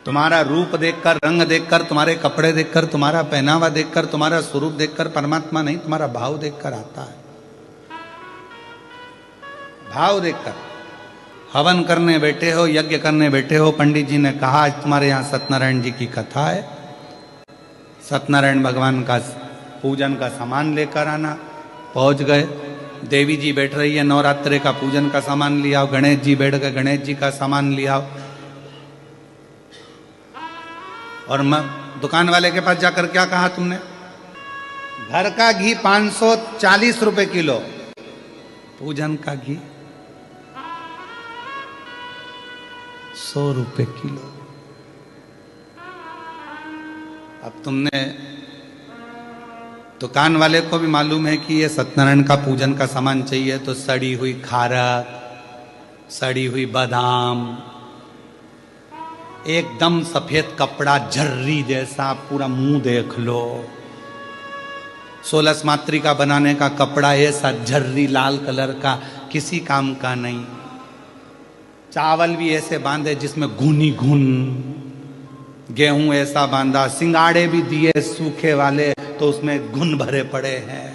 तुम्हारा रूप देखकर, रंग देखकर, तुम्हारे कपड़े देखकर, तुम्हारा पहनावा देखकर, तुम्हारा स्वरूप देखकर परमात्मा नहीं, तुम्हारा भाव देखकर आता है। भाव देखकर। हवन करने बैठे हो, यज्ञ करने बैठे हो, पंडित जी ने कहा आज तुम्हारे यहाँ सत्यनारायण जी की कथा है, सत्यनारायण भगवान का पूजन का सामान लेकर आना। पहुंच गए, देवी जी बैठ रही है, नवरात्रे का पूजन का सामान ले आओ। गणेश जी बैठ गए, गणेश जी का सामान ले आओ। और दुकान वाले के पास जाकर क्या कहा तुमने? घर का घी 540 रुपए किलो, पूजन का घी 100 रुपए किलो। अब तुमने, दुकान वाले को भी मालूम है कि ये सत्यनारायण का पूजन का सामान चाहिए, तो सड़ी हुई खारक, सड़ी हुई बादाम, एकदम सफेद कपड़ा झर्री जैसा, पूरा मुंह देख लो। 16 मातृ का बनाने का कपड़ा ऐसा झर्री लाल कलर का, किसी काम का नहीं। चावल भी ऐसे बांधे जिसमें घुनी घुन, गेहूं ऐसा बांधा, सिंगाड़े भी दिए सूखे वाले तो उसमें घुन भरे पड़े हैं।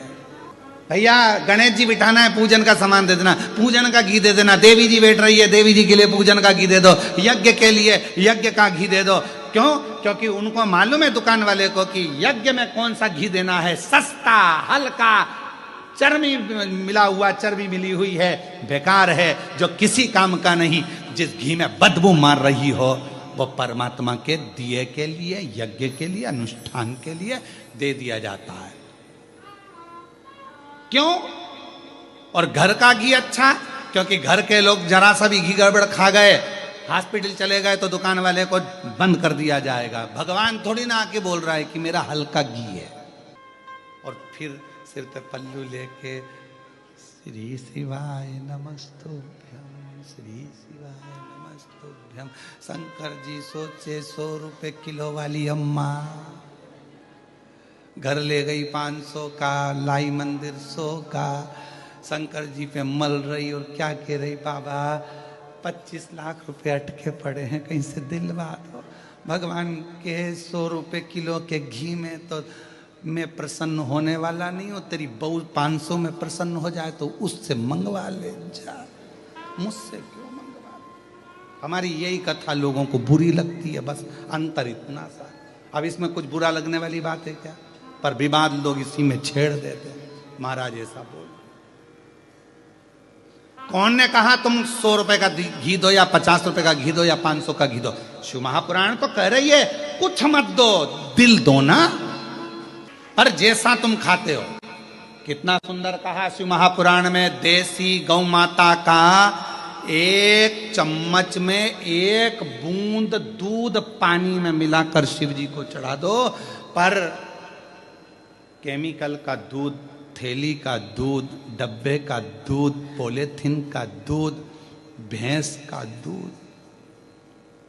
भैया गणेश जी बिठाना है, पूजन का सामान दे देना, पूजन का घी दे देना। देवी जी बैठ रही है, देवी जी के लिए पूजन का घी दे दो। यज्ञ के लिए यज्ञ का घी दे दो। क्यों? क्योंकि उनको मालूम है दुकान वाले को कि यज्ञ में कौन सा घी देना है, सस्ता, हल्का, चर्बी मिला हुआ, चर्बी मिली हुई है, बेकार है, जो किसी काम का नहीं। जिस घी में बदबू मार रही हो वो परमात्मा के दिए के लिए, यज्ञ के लिए, अनुष्ठान के लिए दे दिया जाता है। क्यों? और घर का घी अच्छा, क्योंकि घर के लोग जरा सा भी घी गड़बड़ खा गए, हॉस्पिटल चले गए तो दुकान वाले को बंद कर दिया जाएगा। भगवान थोड़ी ना आके बोल रहा है कि मेरा हल्का घी है। और फिर सिर पे पल्लू लेके श्री शिवाय नमस्तुभ्यम, श्री शिवाय नमस्तुभ्यम। शंकर जी सोचे 100 रुपए किलो वाली अम्मा घर ले गई 500 का, लाई मंदिर 100 का। शंकर जी पे मल रही और क्या कह रही, बाबा 25 लाख रुपए अटके पड़े हैं, कहीं से दिलवा दो। भगवान के 100 रुपए किलो के घी में तो मैं प्रसन्न होने वाला नहीं हूँ। तेरी बहू 500 में प्रसन्न हो जाए तो उससे मंगवा ले जा, मुझसे क्यों मंगवा ले? हमारी यही कथा लोगों को बुरी लगती है, बस अंतर इतना सा। अब इसमें कुछ बुरा लगने वाली बात है क्या? पर विवाद लोग इसी में छेड़ देते हैं। महाराज ऐसा बोल, कौन ने कहा तुम 100 रुपए का घी दो या 50 रुपए का घी दो या 500 का घी दो? शिव महापुराण तो कह रही है कुछ मत दो, दिल दो ना, पर जैसा तुम खाते हो। कितना सुंदर कहा शिव महापुराण में, देसी गौ माता का 1 चम्मच में 1 बूंद दूध पानी में मिलाकर शिव जी को चढ़ा दो। पर केमिकल का दूध, थैली का दूध, डब्बे का दूध, पॉलीथिन का दूध, भैंस का दूध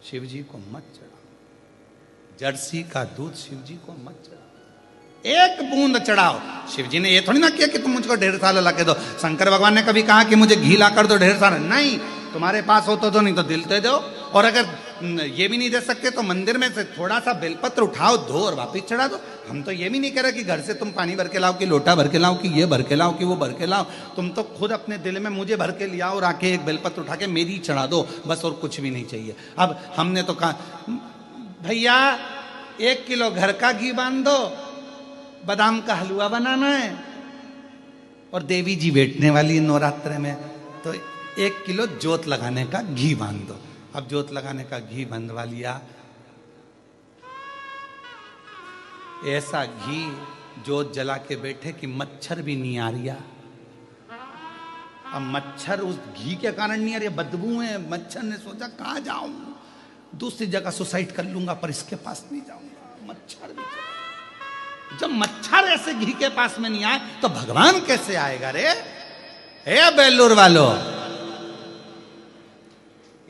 शिव जी को मत चढ़ाओ। जर्सी का दूध शिव जी को मत चढ़ाओ, 1 बूंद चढ़ाओ। शिव जी ने ये थोड़ी ना किया कि तुम मुझको ढेर सारा ला के दो। शंकर भगवान ने कभी कहा कि मुझे घी ला कर दो ढेर सारा? नहीं, तुम्हारे पास हो तो दो, नहीं तो दिल दे दो। और अगर ये भी नहीं दे सकते तो मंदिर में से थोड़ा सा बेलपत्र उठाओ, दो और वापिस चढ़ा दो। हम तो ये भी नहीं कह रहे कि घर से तुम पानी भर के लाओ, कि लोटा भर के लाओ, कि ये भर के लाओ, कि वो भर के लाओ। तुम तो खुद अपने दिल में मुझे भर के लियाओ और आके 1 बेलपत्र उठा के मेरी चढ़ा दो, बस, और कुछ भी नहीं चाहिए। अब हमने तो कहा भैया 1 किलो घर का घी बांध दो, बादाम का हलवा बनाना है, और देवी जी बैठने वाली नवरात्र में, तो 1 किलो जोत लगाने का घी बांध दो। अब जोत लगाने का घी बंधवा लिया, ऐसा घी जोत जला के बैठे कि मच्छर भी नहीं आ रहा। अब मच्छर उस घी के कारण नहीं आ रही, बदबू है। मच्छर ने सोचा कहाँ जाऊं, दूसरी जगह सुसाइड कर लूंगा, पर इसके पास नहीं जाऊंगा। मच्छर भी चला। जब मच्छर ऐसे घी के पास में नहीं आए तो भगवान कैसे आएगा रे? हे बेलूर वालों,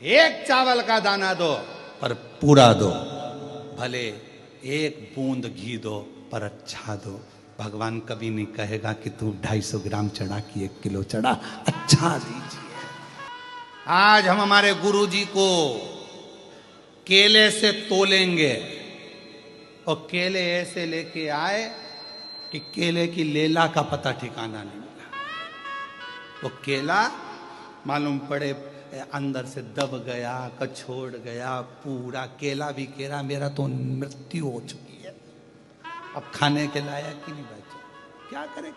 1 चावल का दाना दो पर पूरा दो, भले 1 बूंद घी दो पर अच्छा दो। भगवान कभी नहीं कहेगा कि तू 250 ग्राम चढ़ा कि 1 किलो चढ़ा, अच्छा दीजिए। आज हम हमारे गुरु जी को केले से तोलेंगे और केले ऐसे लेके आए कि केले की लेला का पता ठिकाना नहीं मिला। वो केला मालूम पड़े अंदर से दब गया, कछोड़ गया, पूरा केला भी केला, मेरा तो मृत्यु हो चुकी है, अब खाने के लायक ही नहीं बचा, क्या करें।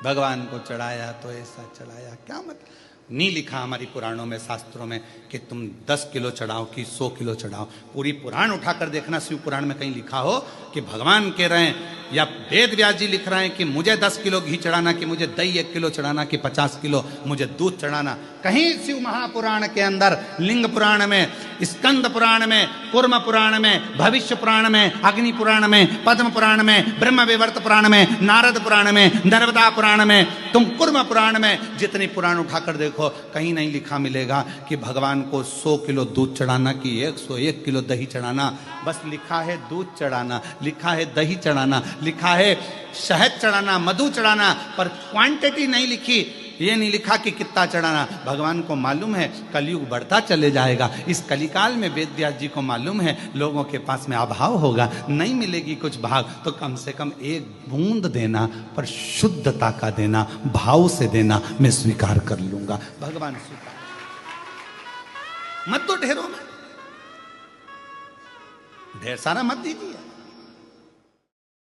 भगवान को चढ़ाया तो ऐसा चढ़ाया, क्या मतलब। नहीं लिखा हमारी पुराणों में, शास्त्रों में कि तुम 10 किलो चढ़ाओ कि 100 किलो चढ़ाओ। पूरी पुराण उठाकर देखना, शिव पुराण में कहीं लिखा हो कि भगवान कह रहे हैं या वेद व्यास जी लिख रहे हैं कि मुझे 10 किलो घी चढ़ाना, कि मुझे दही 1 किलो चढ़ाना, कि 50 किलो मुझे दूध चढ़ाना। कहीं शिव महापुराण के अंदर, लिंग पुराण में, स्कंद पुराण में, कूर्म पुराण में, भविष्य पुराण में, अग्नि पुराण में, पद्म पुराण में, ब्रह्म विवर्त पुराण में, नारद पुराण में, नर्मदा पुराण में, तुम कूर्म पुराण में जितनी पुराण उठाकर देखो, कहीं नहीं लिखा मिलेगा कि भगवान को 100 किलो दूध चढ़ाना कि 101 किलो दही चढ़ाना। बस लिखा है दूध चढ़ाना, लिखा है दही चढ़ाना, लिखा है शहद चढ़ाना, मधु चढ़ाना, पर क्वांटिटी नहीं लिखी। ये नहीं लिखा कि कितना चढ़ाना। भगवान को मालूम है कलयुग बढ़ता चले जाएगा, इस कलिकाल में वेद व्यास जी को मालूम है लोगों के पास में अभाव होगा, नहीं मिलेगी कुछ भाग, तो कम से कम एक बूंद देना, पर शुद्धता का देना, भाव से देना, मैं स्वीकार कर लूंगा। भगवान स्वीकार मत तो ढेरों में ढेर सारा मत दीजिए।